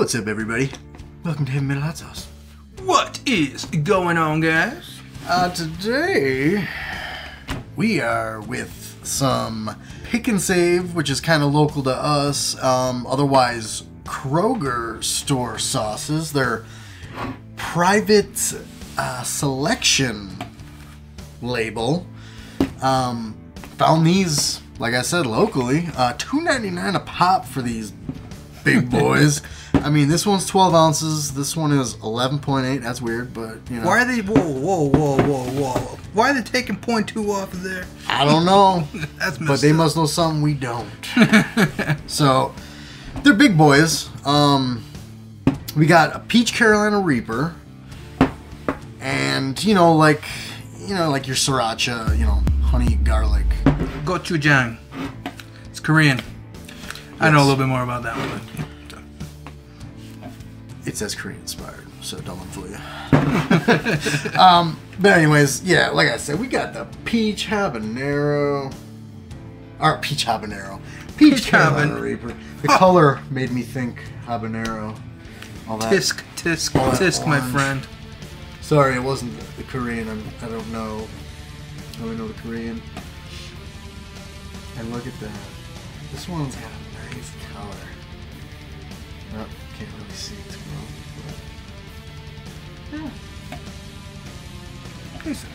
What's up, everybody? Welcome to Heavy Metal Hot Sauce. What is going on, guys? Today we are with some Pick and Save, which is kind of local to us. Otherwise, Kroger store sauces. They're private selection label. Found these, like I said, locally. $2.99 a pop for these big boys. I mean, this one's 12 ounces. This one is 11.8. That's weird, but you know. Why are they? Whoa! Why are they taking 0.2 off of there? I don't know. That's messed but they up. must know something we don't. So, they're big boys. We got a Peach Carolina Reaper, and like your sriracha, honey garlic. Gochujang. It's Korean. I know a little bit more about that one. It says Korean inspired, so don't fool you. But anyways, yeah, like I said, we got the Peach Habanero. Or Peach Habanero. Peach Carolina Reaper. The color made me think habanero. All that. Tisk, my friend. Sorry, it wasn't the Korean. I don't know. I only know the Korean. And look at that. This one's got a nice color. Oh, can't really see it too well. But nice.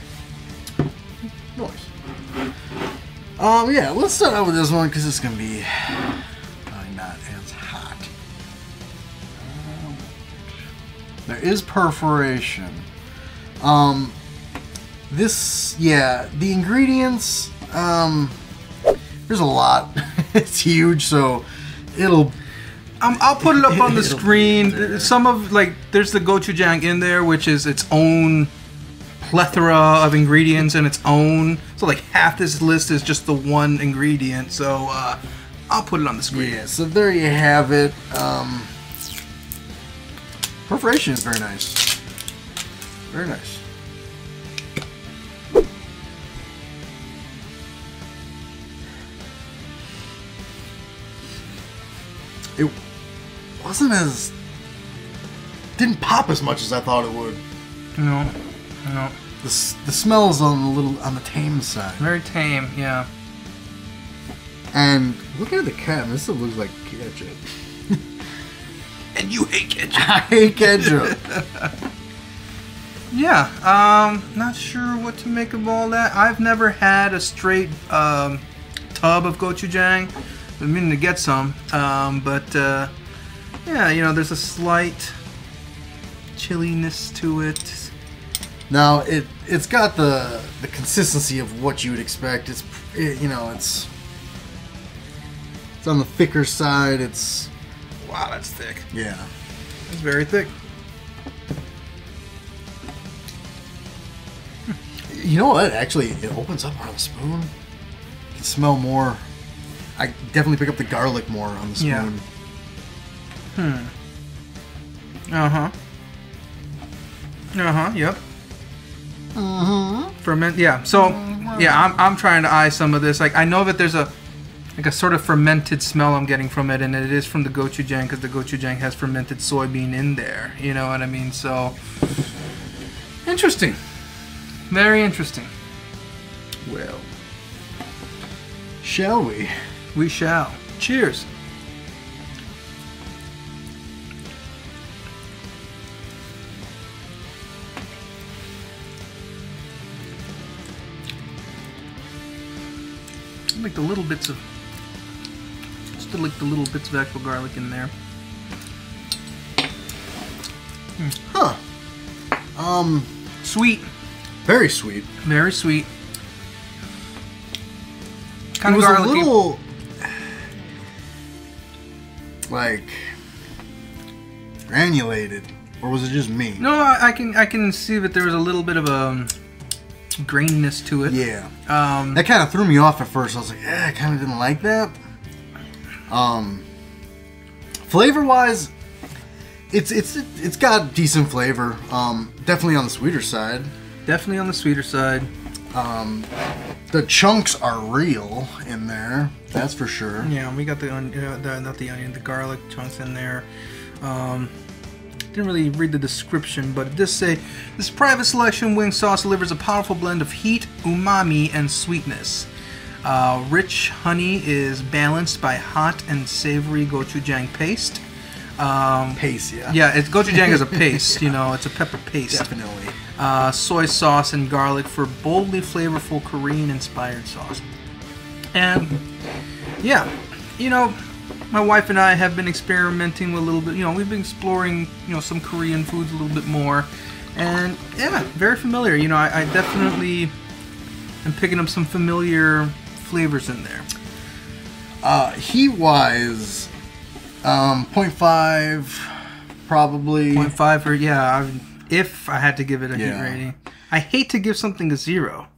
Yeah, let's start out with this one because it's gonna be probably not as hot. There is perforation. The ingredients, there's a lot. It's huge, so I'll put it up on the screen. There's the gochujang in there, which is its own plethora of ingredients in its own. So like half this list is just the one ingredient. So I'll put it on the screen. Yeah, so there you have it. Perforation is very nice. Very nice. It didn't pop as much as I thought it would. No. The smell's on the tame side. Very tame, yeah. And looking at the can, this looks like ketchup. And you hate ketchup. I hate ketchup. Yeah, not sure what to make of all that. I've never had a straight tub of gochujang. I've been meaning to get some, but yeah, there's a slight chilliness to it. Now it's got the consistency of what you would expect. It's on the thicker side. Wow, that's thick. Yeah, it's very thick. You know what? Actually, it opens up on a spoon. You can smell more. I definitely pick up the garlic more on the spoon. Yeah. Yep. Ferment. Yeah. So, yeah, I'm trying to eye some of this. Like, I know that there's a sort of fermented smell I'm getting from it, and it is from the gochujang because the gochujang has fermented soybean in there. You know what I mean? So, interesting. Very interesting. Well, shall we? We shall. Cheers. I like the little bits of, still like the little bits of actual garlic in there. Huh. Sweet. Very sweet. Very sweet. Kind of garlicky. A little like granulated, or was it just me? No, I can see that there was a little bit of a graininess to it. Yeah. That kind of threw me off at first. I was like, I kind of didn't like that. Flavor-wise, it's got decent flavor. Definitely on the sweeter side. Definitely on the sweeter side. The chunks are real in there, that's for sure. Yeah, we got the garlic chunks in there. Didn't really read the description, but it does say, this private selection wing sauce delivers a powerful blend of heat, umami, and sweetness. Rich honey is balanced by hot and savory gochujang paste. Paste, yeah. Yeah, gochujang is a paste, you know, it's a pepper paste. Definitely. Soy sauce and garlic for boldly flavorful Korean-inspired sauce. And, yeah, you know, my wife and I have been experimenting with a little bit, you know, we've been exploring, you know, some Korean foods a little bit more. And, yeah, very familiar. You know, I definitely am picking up some familiar flavors in there. Heat-wise, 0.5, probably. 0.5 or, yeah, if I had to give it a heat rating. I hate to give something a 0,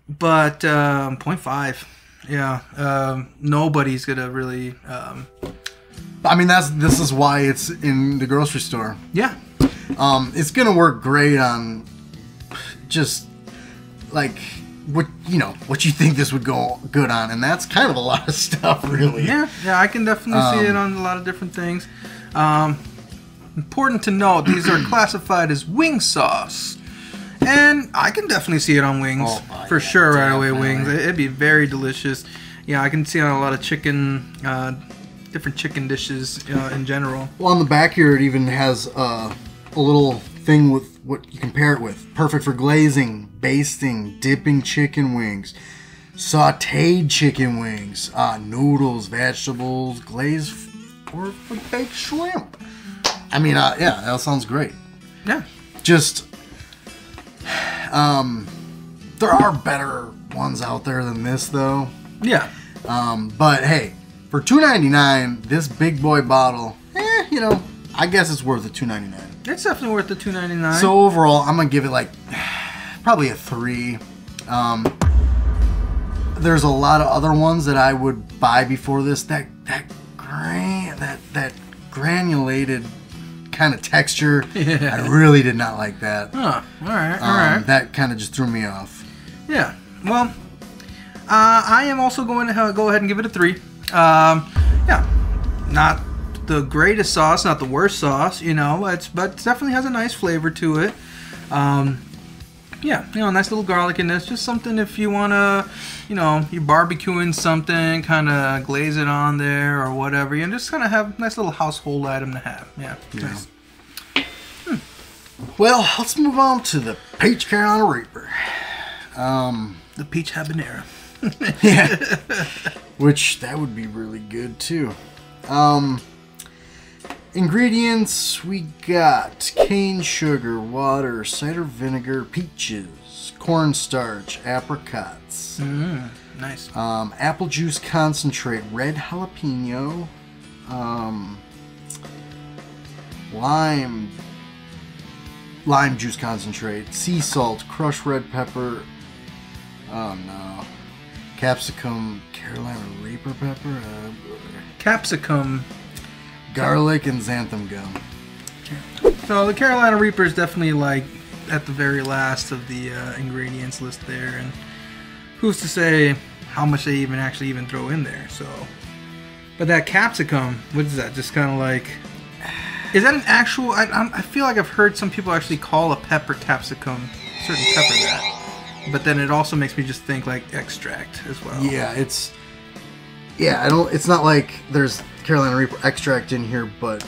but 0.5. Yeah, nobody's gonna really. I mean, this is why it's in the grocery store. Yeah, it's gonna work great on just like what you think this would go good on, and that's kind of a lot of stuff, really. Yeah, I can definitely see it on a lot of different things. Important to note, these are classified as wing sauce. And I can definitely see it on wings, for sure, right away, wings. It'd be very delicious. Yeah, I can see it on a lot of chicken, different chicken dishes in general. Well, on the back here, it even has a little thing with what you can pair it with. Perfect for glazing, basting, dipping chicken wings, sautéed chicken wings, noodles, vegetables, glazed or baked shrimp. I mean, yeah, that sounds great. Yeah. Just... there are better ones out there than this, though. Yeah. But hey, for $2.99, this big boy bottle, you know, I guess it's worth the $2.99. It's definitely worth the $2.99. So overall, I'm gonna give it like probably a 3. There's a lot of other ones that I would buy before this. That granulated kind of texture, I really did not like that. Oh, all right. That kind of just threw me off. Yeah. Well, I am also going to go ahead and give it a 3. Yeah, not the greatest sauce, not the worst sauce, you know, but it definitely has a nice flavor to it. Yeah, you know, nice little garlic in this. Just something if you want to, you know, you're barbecuing something, kind of glaze it on there or whatever. You know, just kind of have a nice little household item to have. Yeah. Nice. Well, let's move on to the Peach Carolina Reaper. The Peach Habanero. Yeah. Which, that would be really good, too. Ingredients, we got cane sugar, water, cider vinegar, peaches, cornstarch, apricots. Nice. Apple juice concentrate, red jalapeno, lime juice concentrate, sea salt, crushed red pepper, capsicum, Carolina Reaper pepper, Capsicum, garlic, and xanthan gum. So the Carolina Reaper is definitely like at the very last of the ingredients list there, and who's to say how much they actually throw in there? So, but that capsicum, what is that? Just kind of like, is that an actual? I feel like I've heard some people actually call a pepper capsicum, certain pepper that, but then it also makes me just think like extract as well. Yeah, it's not like there's Carolina Reaper extract in here, but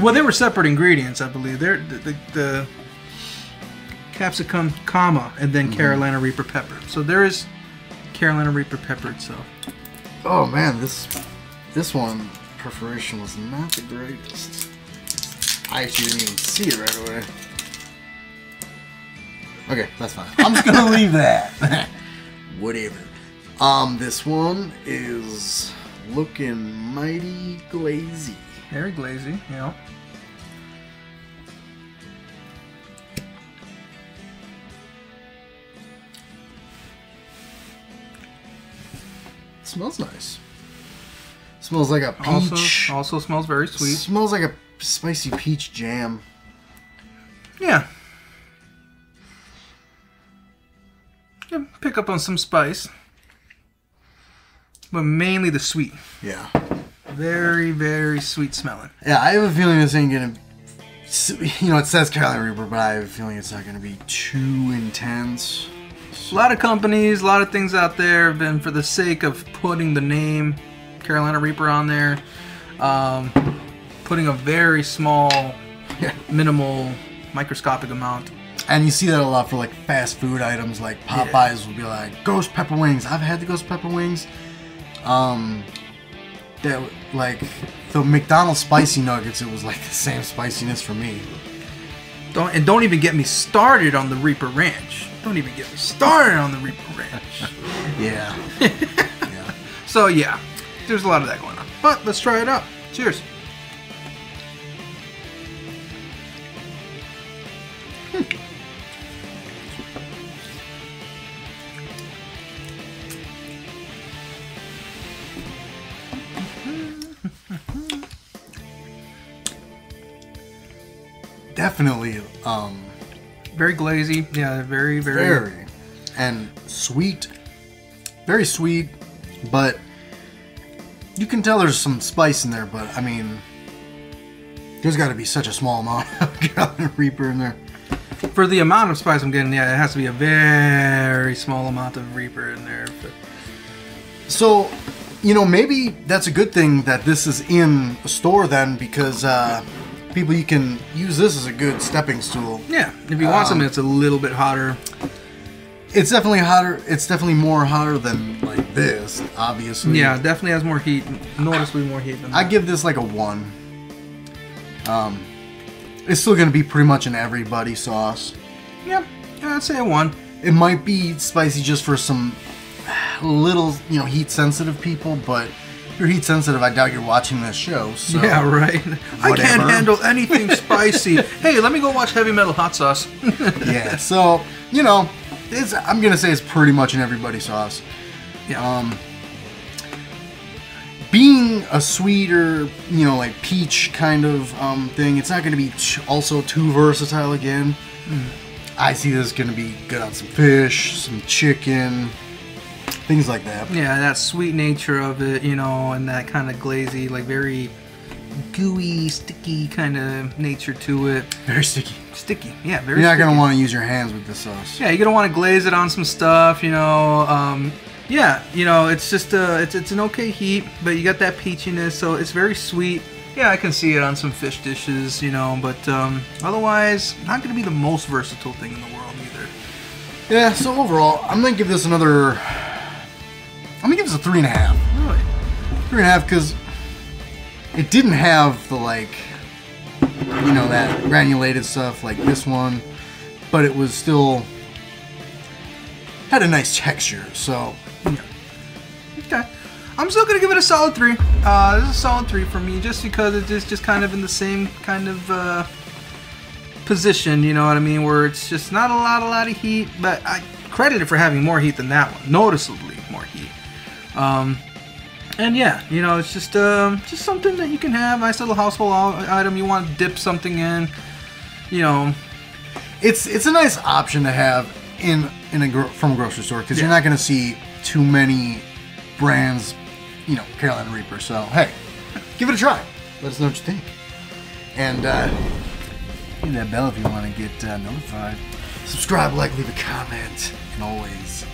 well, they were separate ingredients, I believe. They're the capsicum, comma, and then Carolina Reaper pepper. So there is Carolina Reaper pepper itself. Oh man, this one perforation was not the greatest. I actually didn't even see it right away. Okay, that's fine. I'm just gonna leave that. Whatever. This one is looking mighty glazy. Very glazy, yeah. Smells nice. Smells like a peach. Also smells very sweet. Smells like a spicy peach jam. Yeah. Yeah, pick up on some spice. But mainly the sweet. Yeah. Very, very sweet smelling. Yeah, I have a feeling this ain't gonna. You know, it says Carolina Reaper, but I have a feeling it's not gonna be too intense. A lot of companies, a lot of things out there have been for the sake of putting the name Carolina Reaper on there, putting a very small, minimal, microscopic amount. And you see that a lot for like fast food items, like Popeyes will be like ghost pepper wings. I've had the ghost pepper wings. That like the McDonald's spicy nuggets, it was like the same spiciness for me. Don't even get me started on the Reaper Ranch. Don't even get me started on the Reaper Ranch. Yeah. So yeah, there's a lot of that going on. But let's try it out. Cheers. Definitely very glazy. Yeah, very and sweet. Very sweet, but you can tell there's some spice in there, but I mean there's got to be such a small amount of Carolina Reaper in there. For the amount of spice I'm getting, yeah, it has to be a very small amount of Reaper in there. But. So, you know, maybe that's a good thing that this is in a store then, because people, you can use this as a good stepping stool. Yeah, if you want something that's a little bit hotter. It's definitely hotter. It's definitely more hotter than like this, obviously. Yeah, definitely has more heat. Noticeably more heat than that. I give this like a 1. It's still going to be pretty much an everybody sauce. Yeah, I'd say a 1. It might be spicy just for some little, you know, heat sensitive people, but if you're heat sensitive, I doubt you're watching this show. So yeah, right. I can't handle anything spicy. Hey, let me go watch Heavy Metal Hot Sauce. Yeah, so, you know, I'm going to say it's pretty much an everybody sauce. Yeah. Being a sweeter, you know, like peach kind of thing, it's not going to be also too versatile again. I see this going to be good on some fish, some chicken, things like that. Yeah, that sweet nature of it, you know, and that kind of glazy, like very gooey, sticky kind of nature to it. Very sticky. Sticky, yeah, very You're not sticky. going to want to use your hands with this sauce. Yeah, you're going to want to glaze it on some stuff, you know. Yeah, you know, it's just it's an okay heat, but you got that peachiness, so it's very sweet. Yeah, I can see it on some fish dishes, you know, but otherwise, not going to be the most versatile thing in the world either. Yeah, so overall, I'm going to give this another... I'm going to give this a 3.5. Really? 3.5, because it didn't have the, like, you know, that granulated stuff like this one, but it was still... had a nice texture, so... Yeah. Okay. I'm still going to give it a solid 3. This is a solid 3 for me, just because it's just kind of in the same kind of position, you know what I mean, where it's just not a lot of heat, but I credit it for having more heat than that one, noticeably more heat. And yeah, you know, it's just something that you can have, nice little household item. You want to dip something in, you know. It's a nice option to have from a grocery store, because you're not going to see too many brands, you know, Carolina Reaper. So hey, give it a try. Let us know what you think, and hit that bell if you want to get notified. Subscribe, like, leave a comment, and always